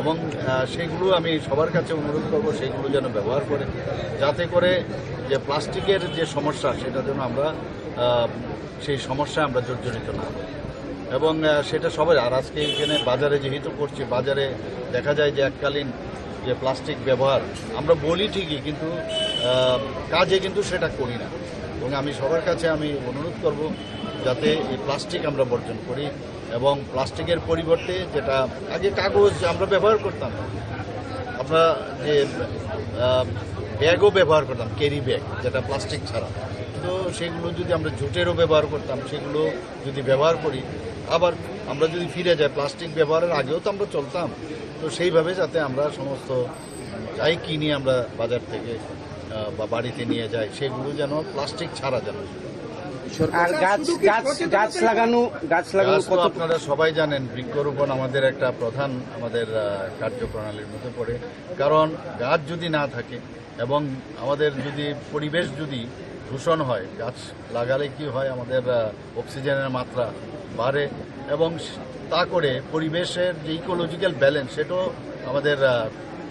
এবং সেগুলো আমি সবার কাছে অনুরোধ করব সেইগুলো যেন ব্যবহার করে, যাতে করে যে প্লাস্টিকের যে সমস্যা সেটা যেন আমরা সেই সমস্যায় আমরা জর্জরিত না হই। এবং সেটা সবাই, আর আজকে এখানে বাজারে যেহেতু করছি, বাজারে দেখা যায় যে এককালীন যে প্লাস্টিক ব্যবহার আমরা বলি ঠিকই, কিন্তু কাজে কিন্তু সেটা করি না। এবং আমি সবার কাছে আমি অনুরোধ করব যাতে এই প্লাস্টিক আমরা বর্জন করি এবং প্লাস্টিকের পরিবর্তে যেটা আগে কাগজ আমরা ব্যবহার করতাম, আমরা যে ব্যাগও ব্যবহার করতাম, ক্যারি ব্যাগ যেটা প্লাস্টিক ছাড়া, তো সেগুলো যদি আমরা জুটেরও ব্যবহার করতাম, সেগুলো যদি ব্যবহার করি, আবার আমরা যদি ফিরে যাই প্লাস্টিক ব্যবহারের আগেও তো আমরা চলতাম, তো সেইভাবে যাতে আমরা সমস্ত যাই কিনি আমরা বাজার থেকে বা বাড়িতে নিয়ে যাই, সেগুলো যেন প্লাস্টিক ছাড়া যেন। আর গাছ লাগানো গাছ তো আপনারা সবাই জানেন, বৃক্ষরোপণ আমাদের একটা প্রধান আমাদের কার্যপ্রণালীর মধ্যে পড়ে। কারণ গাছ যদি না থাকে এবং আমাদের যদি পরিবেশ যদি দূষণ হয়, গাছ লাগালে কি হয়, আমাদের অক্সিজেনের মাত্রা বাড়ে এবং তা করে পরিবেশের যে ইকোলজিক্যাল ব্যালেন্স সেটাও আমাদের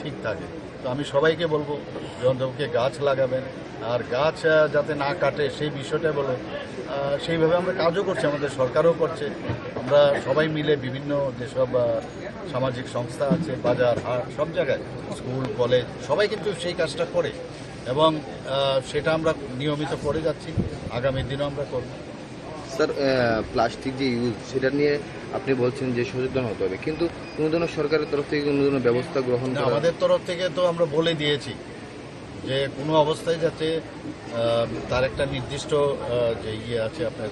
ঠিক থাকে। তো আমি সবাইকে বলবো যে অন্ততপক্ষে গাছ লাগাবেন, আর গাছ যাতে না কাটে সেই বিষয়টা বলো, সেইভাবে আমরা কাজও করছি, আমাদের সরকারও করছে। আমরা সবাই মিলে বিভিন্ন যেসব সামাজিক সংস্থা আছে, বাজার হাট, সব জায়গায়, স্কুল কলেজ, সবাই কিন্তু সেই কাজটা করে এবং সেটা আমরা নিয়মিত করে যাচ্ছি, আগামী দিনও আমরা করব। স্যার, প্লাস্টিক যে ইউজ সেটা নিয়ে আপনি বলছেন যে সচেতন হতে হবে, কিন্তু কোনো ধরনের সরকারের তরফ থেকে কোনো ধরনের ব্যবস্থা গ্রহণ করা? আমাদের তরফ থেকে তো আমরা বলে দিয়েছি যে কোনো অবস্থায় যাতে তার একটা নির্দিষ্ট যে ইয়ে আছে আপনার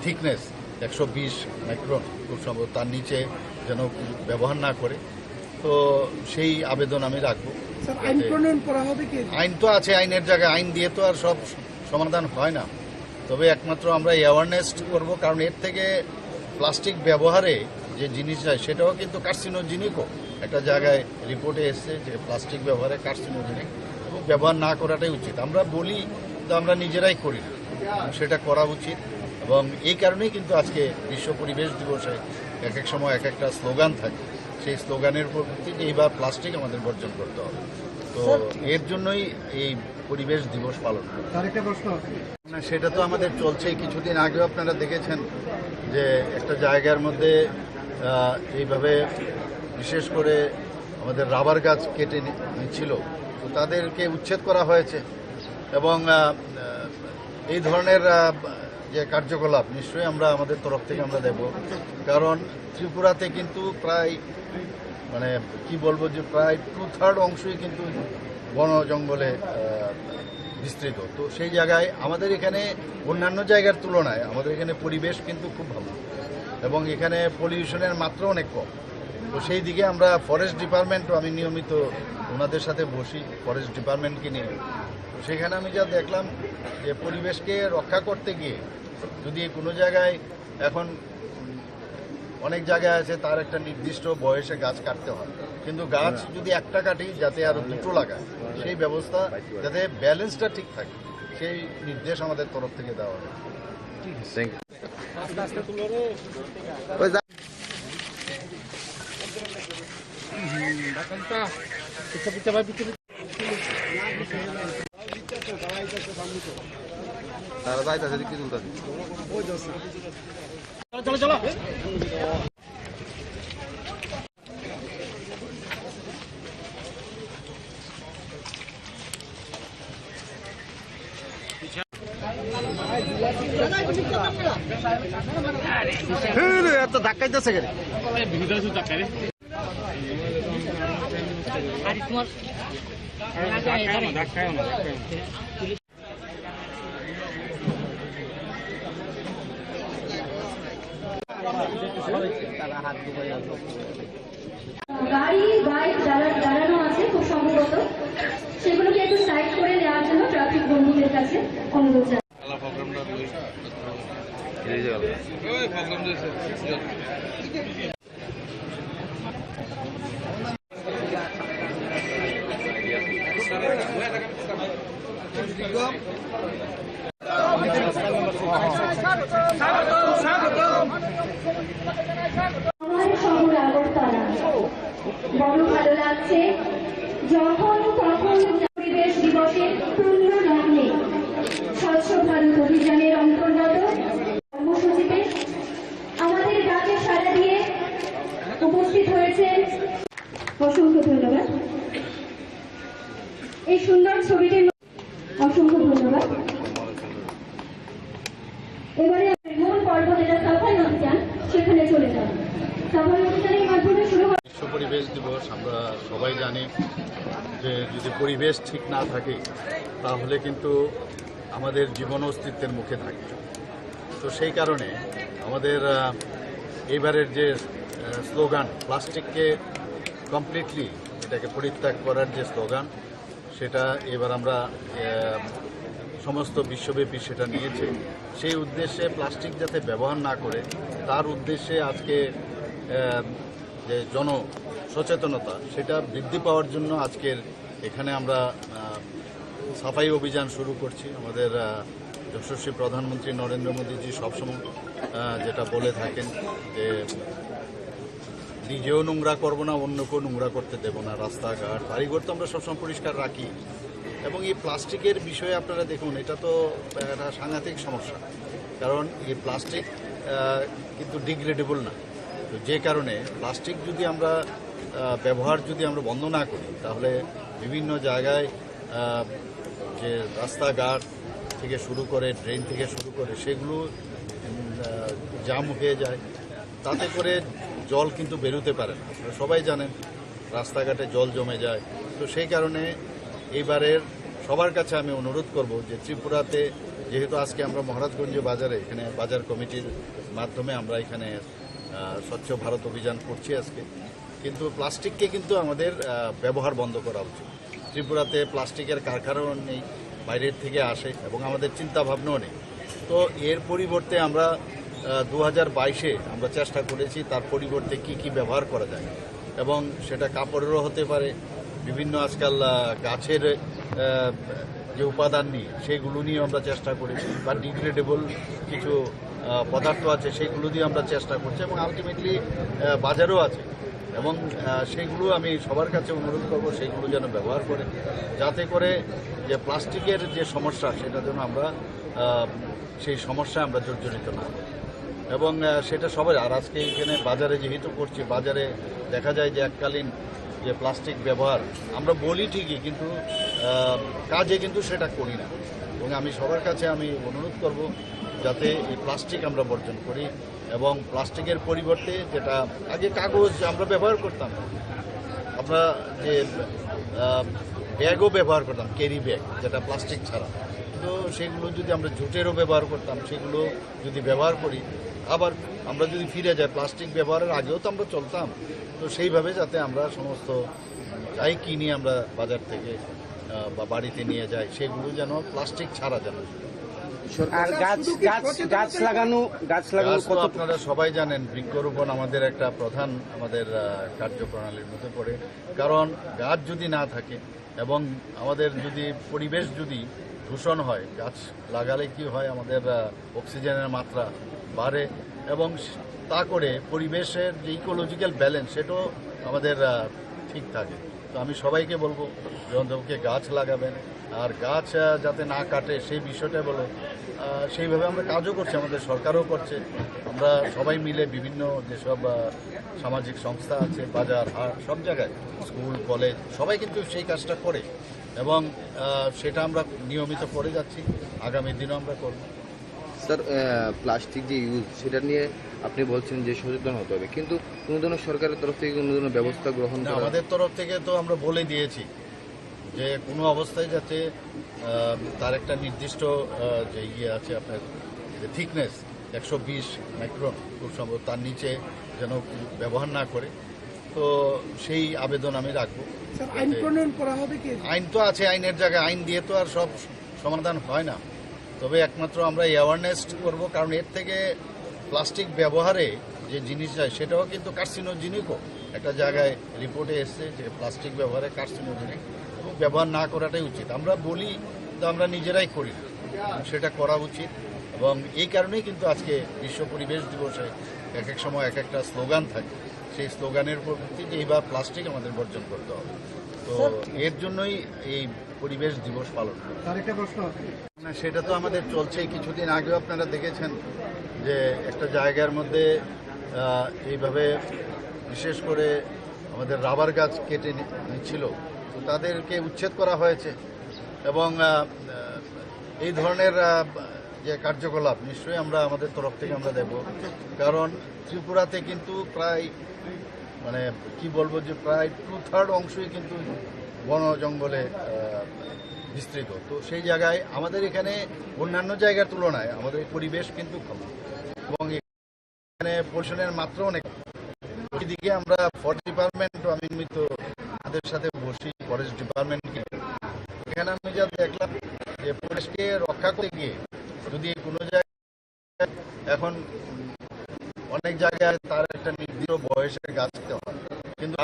থিকনেস 120 মাইক্রন খুব সম্ভব, তার নিচে যেন ব্যবহার না করে, তো সেই আবেদন আমি রাখবো। আইন প্রণয়ন করা হবে কি? আইন তো আছে, আইনের জায়গায় আইন দিয়ে তো আর সব সমাধান হয় না, তবে একমাত্র আমরা অ্যাওয়ারনেস করব। কারণ এর থেকে প্লাস্টিক ব্যবহারে যে জিনিস যায় সেটাও কিন্তু কার্সিনোজেনিকও একটা জায়গায় রিপোর্টে এসছে যে প্লাস্টিক ব্যবহারে কার্সিনোজেনিক, এবং ব্যবহার না করাটাই উচিত। আমরা বলি তো আমরা নিজেরাই করি না, সেটা করা উচিত। এবং এই কারণেই কিন্তু আজকে বিশ্ব পরিবেশ দিবসে এক এক সময় এক একটা স্লোগান থাকে, সেই স্লোগানের প্রতি যে এইবার প্লাস্টিক আমাদের বর্জন করতে হবে, তো এর জন্যই এই পরিবেশ দিবস পালন করা। আরেকটা প্রশ্ন না, সেটা তো আমাদের চলছে। কিছুদিন আগেও আপনারা দেখেছেন যে একটা জায়গার মধ্যে এইভাবে বিশেষ করে আমাদের রাবার গাছ কেটে নিচ্ছিল, তো তাদেরকে উচ্ছেদ করা হয়েছে। এবং এই ধরনের যে কার্যকলাপ নিশ্চয়ই আমরা আমাদের তরফ থেকে আমরা দেব। কারণ ত্রিপুরাতে কিন্তু প্রায় মানে কি বলবো যে প্রায় 2/3 অংশই কিন্তু বন জঙ্গলে বিস্তৃত। তো সেই জায়গায় আমাদের এখানে অন্যান্য জায়গার তুলনায় আমাদের এখানে পরিবেশ কিন্তু খুব ভালো এবং এখানে পলিউশনের মাত্রা অনেক কম। তো সেই দিকে আমরা ফরেস্ট ডিপার্টমেন্টও, আমি নিয়মিত ওনাদের সাথে বসি ফরেস্ট ডিপার্টমেন্টকে নিয়ে, তো সেখানে আমি যা দেখলাম যে পরিবেশকে রক্ষা করতে গিয়ে যদি কোনো জায়গায় এখন অনেক জায়গায় আছে তার একটা নির্দিষ্ট বয়সে গাছ কাটতে হয়, কিন্তু গাছ যদি একটা কাটি যাতে আরো দুটো লাগায়, সেই ব্যবস্থা যাতে ব্যালেন্সটা ঠিক থাকে, সেই নির্দেশ আমাদের তরফ থেকে দেওয়া হবে। Thank you. তারা যাইতেছে কি তুলতেছে? চলো চলো এত ধাক্কাইতেছে কেন? তারা হাত ডুবাই আসবে। গাড়ি বাইক দাঁড়ানো আছে খুব সম্ভবত, সেগুলোকে একটু সাইড করে নেওয়ার জন্য ট্রাফিক বন্ধুদের কাছে অনুরোধ জানাই। শহর আগরতলা উপস্থিত হয়েছেন, অসংখ্য ধন্যবাদ। এই সুন্দর ছবিটির অসংখ্য ধন্যবাদ। এবারে মূল পর্ব যেটা সাফাই অভিযান, সেখানে চলে যান। সাফাই অভিযানের মাধ্যমে শুরু হয় বিশ্ব পরিবেশ দিবস। আমরা সবাই জানি যে যদি পরিবেশ ঠিক না থাকে তাহলে কিন্তু আমাদের জীবন অস্তিত্বের মুখে থাকে। তো সেই কারণে আমাদের এইবারের যে স্লোগান, প্লাস্টিককে কমপ্লিটলি এটাকে পরিত্যাগ করার যে স্লোগান, সেটা এবার আমরা সমস্ত বিশ্বব্যাপী সেটা নিয়েছে। সেই উদ্দেশ্যে প্লাস্টিক যাতে ব্যবহার না করে তার উদ্দেশ্যে আজকে যে জন সচেতনতা সেটা বৃদ্ধি পাওয়ার জন্য আজকের এখানে আমরা সাফাই অভিযান শুরু করছি। আমাদের যশস্বী প্রধানমন্ত্রী নরেন্দ্র মোদীজি সবসময় যেটা বলে থাকেন যে নিজেও নোংরা করবো না, অন্যকেও নোংরা করতে দেবো না। রাস্তাঘাট বাড়িঘর তো আমরা সবসময় পরিষ্কার রাখি। এবং এই প্লাস্টিকের বিষয়ে আপনারা দেখুন, এটা তো একটা সাংঘাতিক সমস্যা। কারণ এই প্লাস্টিক কিন্তু ডিগ্রেডেবল না। তো যে কারণে প্লাস্টিক যদি আমরা ব্যবহার যদি আমরা বন্ধ না করি তাহলে বিভিন্ন জায়গায় যে রাস্তাঘাট থেকে শুরু করে ড্রেন থেকে শুরু করে সেগুলো জাম হয়ে যায়। তাতে করে জল কিন্তু বেরোতে পারে না। আপনারা সবাই জানেন রাস্তাঘাটে জল জমে যায়। তো সেই কারণে এইবারের সবার কাছে আমি অনুরোধ করব যে ত্রিপুরাতে যেহেতু আজকে আমরা মহারাজগঞ্জ বাজারে এখানে বাজার কমিটির মাধ্যমে আমরা এখানে স্বচ্ছ ভারত অভিযান করছি আজকে, কিন্তু প্লাস্টিককে কিন্তু আমাদের ব্যবহার বন্ধ করা উচিত। ত্রিপুরাতে প্লাস্টিকের কারখানাও নেই, বাইরের থেকে আসে এবং আমাদের চিন্তা ভাবনাও নেই। তো এর পরিবর্তে আমরা 2022-এ আমরা চেষ্টা করেছি তার পরিবর্তে কি কি ব্যবহার করা যায়, এবং সেটা কাপড়েরও হতে পারে, বিভিন্ন আজকাল গাছের যে উপাদান নিয়ে সেগুলো নিয়ে আমরা চেষ্টা করেছি, বা ডিগ্রেডেবল কিছু পদার্থ আছে সেগুলো দিয়ে আমরা চেষ্টা করছি, এবং আলটিমেটলি বাজারও আছে। এবং সেইগুলো আমি সবার কাছে অনুরোধ করব সেইগুলো যেন ব্যবহার করে, যাতে করে যে প্লাস্টিকের যে সমস্যা সেটা যেন আমরা সেই সমস্যায় আমরা জর্জরিত না হই। এবং সেটা সবাই, আর আজকে এখানে বাজারে যেহেতু করছি, বাজারে দেখা যায় যে এককালীন যে প্লাস্টিক ব্যবহার আমরা বলি ঠিকই, কিন্তু কাজে কিন্তু সেটা করি না। এবং আমি সবার কাছে আমি অনুরোধ করব যাতে এই প্লাস্টিক আমরা বর্জন করি, এবং প্লাস্টিকের পরিবর্তে যেটা আগে কাগজ আমরা ব্যবহার করতাম, আমরা যে ব্যাগও ব্যবহার করতাম, ক্যারি ব্যাগ যেটা প্লাস্টিক ছাড়া, তো সেগুলো যদি আমরা জুটেরও ব্যবহার করতাম, সেগুলো যদি ব্যবহার করি, আবার আমরা যদি ফিরে যাই প্লাস্টিক ব্যবহারের আগেও তো আমরা চলতাম, তো সেইভাবে যাতে আমরা সমস্ত যাই কিনি আমরা বাজার থেকে বা বাড়িতে নিয়ে যাই, সেগুলো যেন প্লাস্টিক ছাড়া যেন। আর গাছ লাগানো তো আপনারা সবাই জানেন বৃক্ষরোপণ আমাদের একটা প্রধান আমাদের কার্যপ্রণালীর মধ্যে পড়ে। কারণ গাছ যদি না থাকে এবং আমাদের যদি পরিবেশ যদি দূষণ হয়, গাছ লাগালে কি হয়, আমাদের অক্সিজেনের মাত্রা বাড়ে এবং তা করে পরিবেশের যে ইকোলজিক্যাল ব্যালেন্স সেটাও আমাদের ঠিক থাকে। তো আমি সবাইকে বলবো যে অন্তত গাছ লাগাবেন, আর গাছ যাতে না কাটে সেই বিষয়টা বলো। সেইভাবে আমরা কাজও করছি, আমাদের সরকারও করছে। আমরা সবাই মিলে বিভিন্ন যেসব সামাজিক সংস্থা আছে, বাজার হাট সব জায়গায়, স্কুল কলেজ সবাই কিন্তু সেই কাজটা করে, এবং সেটা আমরা নিয়মিত করে যাচ্ছি, আগামী দিনও আমরা করব। স্যার, প্লাস্টিক যে ইউজ সেটা নিয়ে আপনি বলছেন যে সচেতন হতে হবে, কিন্তু কোনো ধরনের সরকারের তরফ থেকে কোনো ধরনের ব্যবস্থা গ্রহণ করা? আমাদের তরফ থেকে তো আমরা বলে দিয়েছি যে কোনো অবস্থায় যাতে তার একটা নির্দিষ্ট যে ইয়ে আছে আপনার যে থিকনেস 120 মাইক্রন খুব সম্ভব, তার নিচে যেন ব্যবহার না করে। তো সেই আবেদন আমি রাখবো। আইন প্রণয়ন করা হবে কি? আইন তো আছে, আইনের জায়গায় আইন দিয়ে তো আর সব সমাধান হয় না, তবে একমাত্র আমরা অ্যাওয়ারনেস করব। কারণ এর থেকে প্লাস্টিক ব্যবহারে যে জিনিস যায় সেটাও কিন্তু কার্সিনোজেনিকও একটা জায়গায় রিপোর্টে এসছে যে প্লাস্টিক ব্যবহারে কার্সিনোজেনিক, এবং ব্যবহার না করাটাই উচিত। আমরা বলি তো আমরা নিজেরাই করি, সেটা করা উচিত। এবং এই কারণেই কিন্তু আজকে বিশ্ব পরিবেশ দিবসে এক এক সময় এক একটা স্লোগান থাকে, সেই স্লোগানের প্রতি যে এইবার প্লাস্টিক আমাদের বর্জন করতে হবে। তো এর জন্যই এই পরিবেশ দিবস পালন করা। না, সেটা তো আমাদের চলছে। কিছুদিন আগেও আপনারা দেখেছেন যে একটা জায়গার মধ্যে এইভাবে বিশেষ করে আমাদের রাবার গাছ কেটে নিচ্ছিল, তো তাদেরকে উচ্ছেদ করা হয়েছে। এবং এই ধরনের যে কার্যকলাপ নিশ্চয়ই আমরা আমাদের তরফ থেকে আমরা দেব, কারণ ত্রিপুরাতে কিন্তু প্রায় মানে কি বলবো যে প্রায় 2/3 অংশই কিন্তু বন জঙ্গলে বিস্তৃত। তো সেই জায়গায় আমাদের এখানে অন্যান্য জায়গার তুলনায় আমাদের পরিবেশ কিন্তু কম, এবং এখানে পলিউশনের মাত্রা অনেক। এদিকে আমরা ফরেস্ট ডিপার্টমেন্ট, আমি তো তাদের সাথে বসি ফরেস্ট ডিপার্টমেন্টকে, এখানে আমি যা দেখলাম যে পরিবেশকে রক্ষা করতে গিয়ে যদি কোনো জায়গায় এখন অনেক জায়গায় তার একটা নির্দিষ্ট বয়সের গাছ দিতে হয়, কিন্তু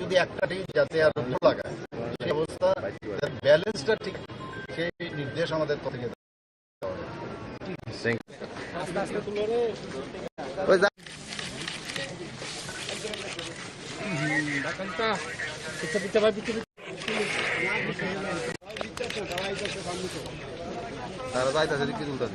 যদি একটা ঠিক যাতে আর লাগায় সেই অবস্থা ব্যালেন্সটা ঠিক, সেই নির্দেশ আমাদের থেকে তারা যাইতেছে কি তুলতে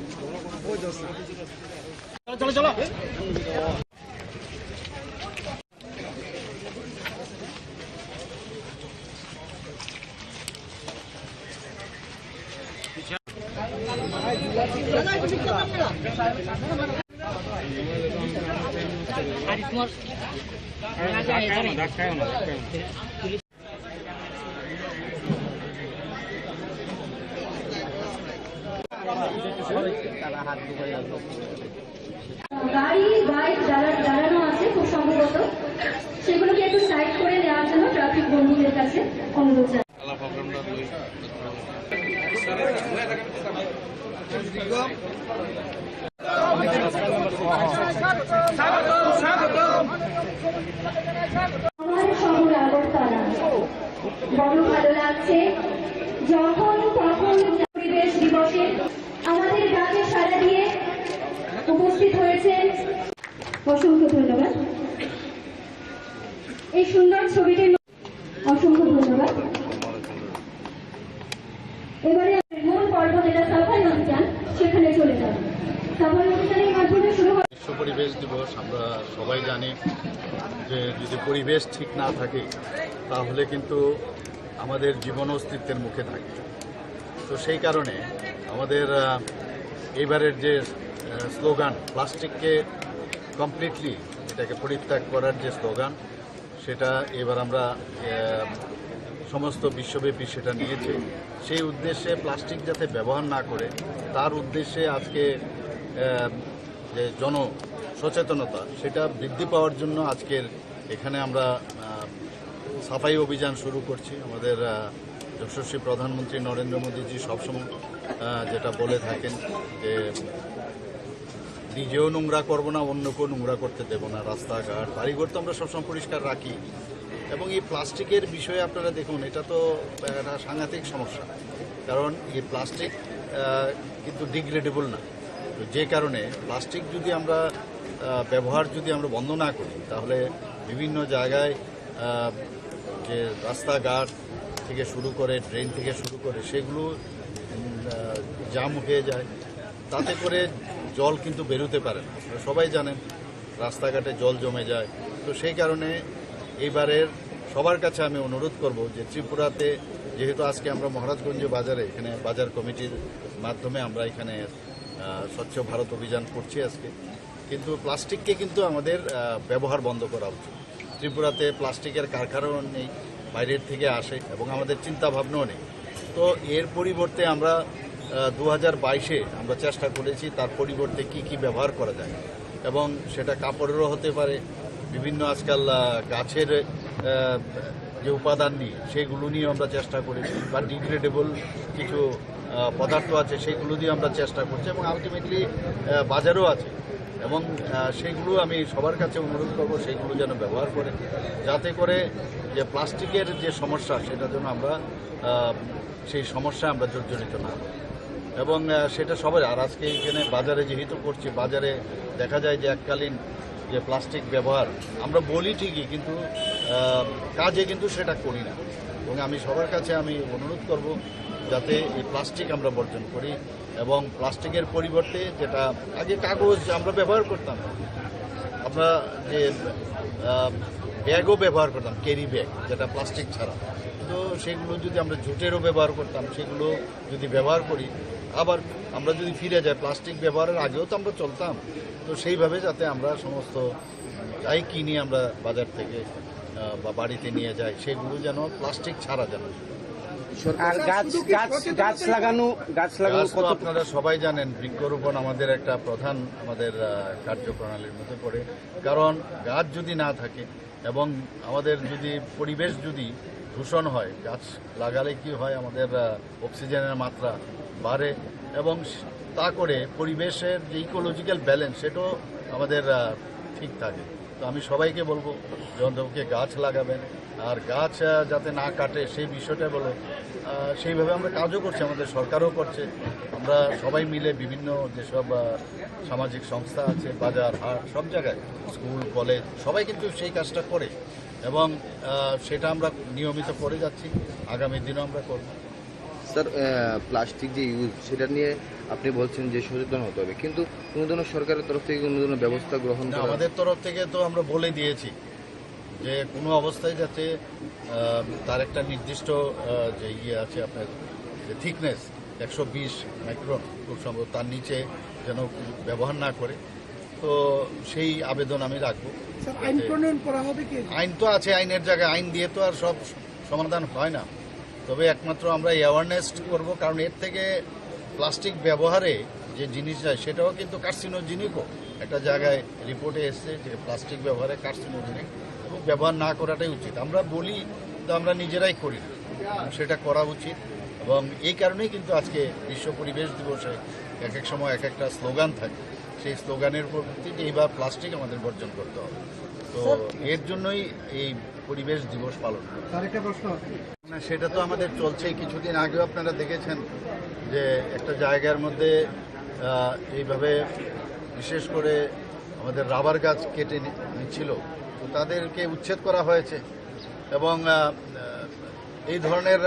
গাড়ি বাইক দাঁড়ানো আছে খুব সম্ভবত, সেগুলোকে একটু সাইড করে নেওয়ার জন্য ট্রাফিক বন্ধুদের কাছে অনুরোধ জানাই। আমার শহর আগরতলা বড় ভালো লাগছে যখন তখন পরিবেশ দিবসে আমাদের ডাকে সাড়া দিয়ে উপস্থিত হয়েছেন। অসংখ্য ধন্যবাদ। এই সুন্দর ছবিটির অসংখ্য ধন্যবাদ। এবারে মূল পর্ব যেটা সাফাই অভিযান, সেখানে চলে যান। সাফাই অভিযানের মাধ্যমে শুরু হয় বিশ্ব পরিবেশ দিবস। আমরা সবাই জানি যে যদি পরিবেশ ঠিক না থাকে তাহলে কিন্তু আমাদের জীবন অস্তিত্বের মুখে থাকে। তো সেই কারণে আমাদের এইবারের যে স্লোগান প্লাস্টিককে কমপ্লিটলি এটাকে পরিত্যাগ করার যে স্লোগান, সেটা এবার আমরা সমস্ত বিশ্বব্যাপী সেটা নিয়েছে। সেই উদ্দেশ্যে প্লাস্টিক যাতে ব্যবহার না করে তার উদ্দেশ্যে আজকে যে জন সচেতনতা সেটা বৃদ্ধি পাওয়ার জন্য আজকের এখানে আমরা সাফাই অভিযান শুরু করছি। আমাদের যশস্বী প্রধানমন্ত্রী নরেন্দ্র মোদীজি সবসময় যেটা বলে থাকেন যে নিজেও নোংরা করবো না, অন্যকেও নোংরা করতে দেবো না, রাস্তাঘাট বাড়িঘর তো আমরা সবসময় পরিষ্কার রাখি। এবং এই প্লাস্টিকের বিষয়ে আপনারা দেখুন, এটা তো একটা সাংঘাতিক সমস্যা, কারণ এই প্লাস্টিক কিন্তু ডিগ্রেডেবল না। তো যে কারণে প্লাস্টিক যদি আমরা ব্যবহার যদি আমরা বন্ধ না করি তাহলে বিভিন্ন জায়গায় যে রাস্তাঘাট থেকে শুরু করে ড্রেন থেকে শুরু করে সেগুলো জাম হয়ে যায়, তাতে করে জল কিন্তু বেরোতে পারে না। সবাই জানেন রাস্তাঘাটে জল জমে যায়। তো সেই কারণে এইবারের সবার কাছে আমি অনুরোধ করব যে ত্রিপুরাতে যেহেতু আজকে আমরা মহারাজগঞ্জ বাজারে এখানে বাজার কমিটির মাধ্যমে আমরা এখানে স্বচ্ছ ভারত অভিযান করছি আজকে, কিন্তু প্লাস্টিককে কিন্তু আমাদের ব্যবহার বন্ধ করা উচিত। ত্রিপুরাতে প্লাস্টিকের কারখানাও নেই, বাইরের থেকে আসে এবং আমাদের চিন্তা ভাবনাও নেই। তো এর পরিবর্তে আমরা 2022-এ আমরা চেষ্টা করেছি তার পরিবর্তে কি কি ব্যবহার করা যায়, এবং সেটা কাপড়েরও হতে পারে, বিভিন্ন আজকাল গাছের যে উপাদান নিয়ে সেগুলো নিয়ে আমরা চেষ্টা করেছি, বা ডিগ্রেডেবল কিছু পদার্থ আছে সেগুলো দিয়ে আমরা চেষ্টা করছি, এবং আলটিমেটলি বাজারও আছে। এবং সেইগুলো আমি সবার কাছে অনুরোধ করবো সেইগুলো যেন ব্যবহার করে, যাতে করে যে প্লাস্টিকের যে সমস্যা সেটা যেন আমরা সেই সমস্যায় আমরা জর্জরিত না হই। এবং সেটা সবাই, আর আজকে এখানে বাজারে যেহেতু করছি, বাজারে দেখা যায় যে এককালীন যে প্লাস্টিক ব্যবহার আমরা বলি ঠিকই, কিন্তু কাজে কিন্তু সেটা করি না। এবং আমি সবার কাছে আমি অনুরোধ করব যাতে এই প্লাস্টিক আমরা বর্জন করি, এবং প্লাস্টিকের পরিবর্তে যেটা আগে কাগজ আমরা ব্যবহার করতাম, আমরা যে ব্যাগও ব্যবহার করতাম, ক্যারি ব্যাগ, যেটা প্লাস্টিক ছাড়া, তো সেগুলো যদি আমরা জুটেরও ব্যবহার করতাম, সেগুলো যদি ব্যবহার করি, আবার আমরা যদি ফিরে যাই প্লাস্টিক ব্যবহারের আগেও তো আমরা চলতাম, তো সেইভাবে যাতে আমরা সমস্ত যাই কিনি আমরা বাজার থেকে বা বাড়িতে নিয়ে যাই, সেগুলো যেন প্লাস্টিক ছাড়া যেন। আর গাছ লাগানো গাছ তো আপনারা সবাই জানেন, বৃক্ষরোপণ আমাদের একটা প্রধান আমাদের কার্যপ্রণালীর মধ্যে পড়ে। কারণ গাছ যদি না থাকে এবং আমাদের যদি পরিবেশ যদি দূষণ হয়, গাছ লাগালে কি হয়, আমাদের অক্সিজেনের মাত্রা বাড়ে এবং তা করে পরিবেশের যে ইকোলজিক্যাল ব্যালেন্স সেটাও আমাদের ঠিক থাকে। তো আমি সবাইকে বলবো যে অন্তত গাছ লাগাবেন, আর গাছ যাতে না কাটে সেই বিষয়টা বলো। সেইভাবে আমরা কাজও করছি, আমাদের সরকারও করছে। আমরা সবাই মিলে বিভিন্ন যেসব সামাজিক সংস্থা আছে, বাজার হাট, সব জায়গায়, স্কুল কলেজ, সবাই কিন্তু সেই কাজটা করে এবং সেটা আমরা নিয়মিত করে যাচ্ছি, আগামী দিনও আমরা করব। স্যার, প্লাস্টিক যে ইউজ সেটা নিয়ে আপনি বলছেন যে সচেতন হতে হবে, কিন্তু কোনো ধরনের সরকারের তরফ থেকে কোনো ধরনের ব্যবস্থা গ্রহণ করা? আমাদের তরফ থেকে তো আমরা বলে দিয়েছি যে কোনো অবস্থায় যাতে তার একটা নির্দিষ্ট যে ইয়ে আছে আপনার, যে থিকনেস 120 মাইক্রন খুব সম্ভব, তার নিচে যেন ব্যবহার না করে। তো সেই আবেদন আমি রাখবো। স্যার, আইন প্রণয়ন করা হবে কি? আইন তো আছে, আইনের জায়গায় আইন দিয়ে তো আর সব সমাধান হয় না, তবে একমাত্র আমরা অ্যাওয়ারনেস করব। কারণ এর থেকে প্লাস্টিক ব্যবহারে যে জিনিস যায় সেটাও কিন্তু কার্সিনোজেনিকও একটা জায়গায় রিপোর্টে এসছে যে প্লাস্টিক ব্যবহারে কার্সিনোজেনিক, এবং ব্যবহার না করাটাই উচিত। আমরা বলি তো আমরা নিজেরাই করি, সেটা করা উচিত। এবং এই কারণেই কিন্তু আজকে বিশ্ব পরিবেশ দিবসে এক এক সময় এক একটা স্লোগান থাকে, সেই স্লোগানের উপর ভিত্তিতে এইবার প্লাস্টিক আমাদের বর্জন করতে হবে। তো এর জন্যই এই পরিবেশ দিবস পালন। সেটা তো আমাদের চলছেই। কিছুদিন আগেও আপনারা দেখেছেন যে একটা জায়গার মধ্যে এইভাবে বিশেষ করে আমাদের রাবার গাছ কেটে নিচ্ছিল, তো তাদেরকে উচ্ছেদ করা হয়েছে। এবং এই ধরনের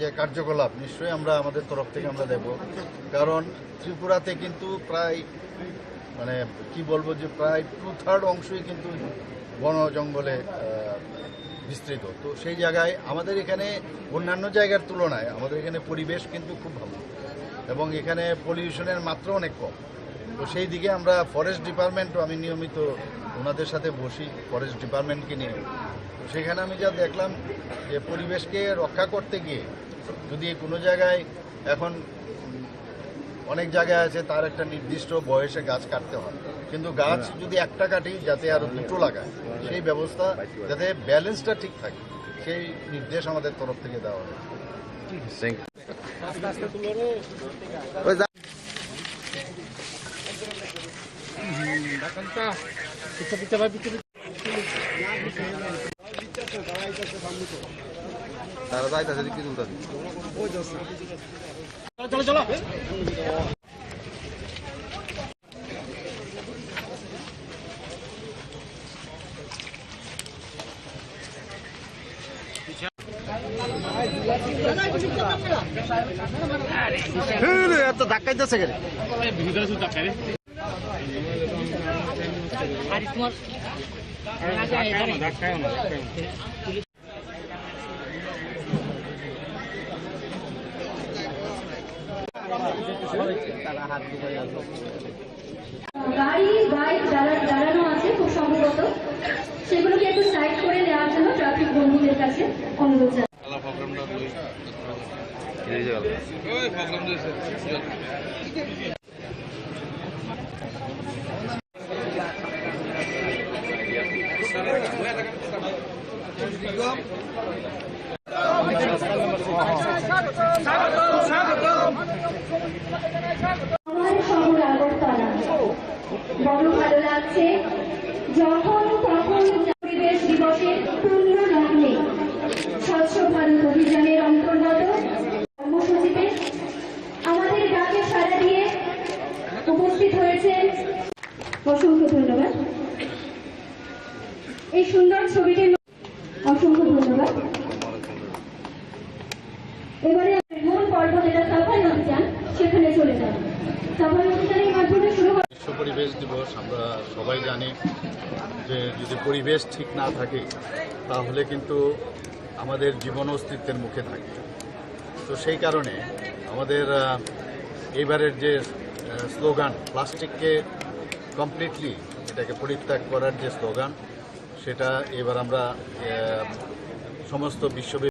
যে কার্যকলাপ নিশ্চয়ই আমরা আমাদের তরফ থেকে আমরা দেব। কারণ ত্রিপুরাতে কিন্তু প্রায় মানে কি বলবো যে প্রায় 2/3 অংশই কিন্তু বন জঙ্গলে বিস্তৃত। তো সেই জায়গায় আমাদের এখানে অন্যান্য জায়গার তুলনায় আমাদের এখানে পরিবেশ কিন্তু খুব ভালো এবং এখানে পলিউশনের মাত্রা অনেক কম। তো সেই দিকে আমরা ফরেস্ট ডিপার্টমেন্টও, আমি নিয়মিত ওনাদের সাথে বসি ফরেস্ট ডিপার্টমেন্টকে নিয়ে। তো সেখানে আমি যা দেখলাম যে পরিবেশকে রক্ষা করতে গিয়ে যদি কোনো জায়গায় এখন অনেক জায়গায় আছে তার একটা নির্দিষ্ট বয়সে গাছ কাটতে হয়, কিন্তু গাছ যদি একটা কাটি যাতে আরো দুটো লাগায়, সেই ব্যবস্থা যাতে ব্যালেন্সটা ঠিক থাকে, সেই নির্দেশ আমাদের তরফ থেকে দেওয়া হয়। তারা যাইতেছে কি তুলতেছে? চলো চলো। এত ধাক্কাইতেছে কেন? গাড়ি বাইক দাঁড়ানো আছে খুব সম্ভবত, সেগুলোকে একটু সাইড করে নেওয়ার জন্য ট্রাফিক বন্ধুদের কাছে অনুরোধ জানাই। আমার শহর আগরতলা বড় ভালো লাগছে যখন তখন পরিবেশ দিবসের পূর্ণ লগ্নে স্বচ্ছ ভারত অভিযানের অন্তর্গত কর্মসূচিতে আমাদের ডাকে সাড়া দিয়ে উপস্থিত হয়েছেন। অসংখ্য ধন্যবাদ। এই সুন্দর ছবিটির অসংখ্য ধন্যবাদ। এবারে মূল পর্ব যেটা সাফাই অভিযান, সেখানে চলে যাব। সাফাই অভিযানের মাধ্যমে শুরু বিশ্ব পরিবেশ দিবস দিবস আমরা সবাই জানি যে যদি পরিবেশ ঠিক না থাকে তাহলে কিন্তু আমাদের জীবন অস্তিত্বের মুখে থাকবে। তো সেই কারণে আমাদের এইবারের যে স্লোগান প্লাস্টিককে কমপ্লিটলি এটাকে পরিত্যাগ করার যে স্লোগান সেটা এবার আমরা সমস্ত বিশ্বব্যাপী